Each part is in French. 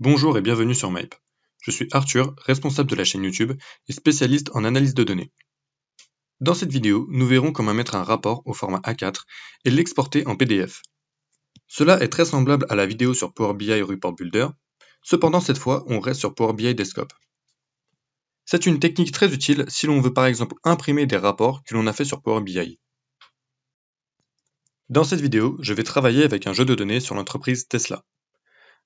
Bonjour et bienvenue sur Mape. Je suis Arthur, responsable de la chaîne YouTube et spécialiste en analyse de données. Dans cette vidéo, nous verrons comment mettre un rapport au format A4 et l'exporter en PDF. Cela est très semblable à la vidéo sur Power BI Report Builder, cependant cette fois on reste sur Power BI Desktop. C'est une technique très utile si l'on veut par exemple imprimer des rapports que l'on a fait sur Power BI. Dans cette vidéo, je vais travailler avec un jeu de données sur l'entreprise Tesla.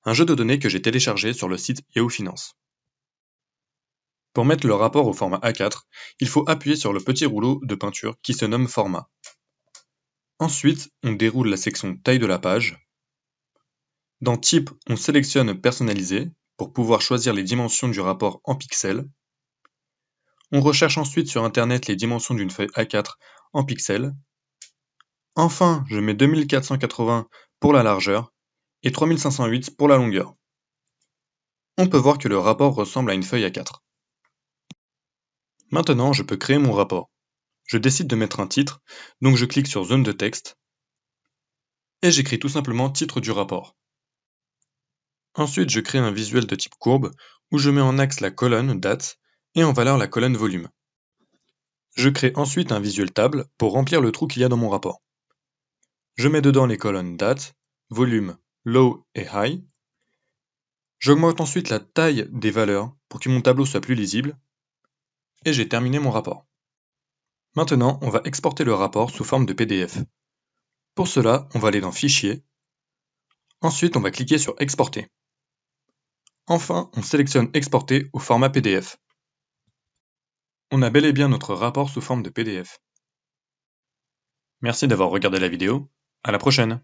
Un jeu de données que j'ai téléchargé sur le site Yahoo Finance. Pour mettre le rapport au format A4, il faut appuyer sur le petit rouleau de peinture qui se nomme Format. Ensuite, on déroule la section Taille de la page. Dans Type, on sélectionne Personnaliser pour pouvoir choisir les dimensions du rapport en pixels. On recherche ensuite sur Internet les dimensions d'une feuille A4 en pixels. Enfin, je mets 2480 pour la largeur et 3508 pour la longueur. On peut voir que le rapport ressemble à une feuille A4. Maintenant, je peux créer mon rapport. Je décide de mettre un titre, donc je clique sur Zone de texte et j'écris tout simplement titre du rapport. Ensuite, je crée un visuel de type courbe où je mets en axe la colonne date et en valeur la colonne volume. Je crée ensuite un visuel table pour remplir le trou qu'il y a dans mon rapport. Je mets dedans les colonnes date, volume, low et high. J'augmente ensuite la taille des valeurs pour que mon tableau soit plus lisible. Et j'ai terminé mon rapport. Maintenant, on va exporter le rapport sous forme de PDF. Pour cela, on va aller dans Fichier. Ensuite, on va cliquer sur Exporter. Enfin, on sélectionne Exporter au format PDF. On a bel et bien notre rapport sous forme de PDF. Merci d'avoir regardé la vidéo, à la prochaine.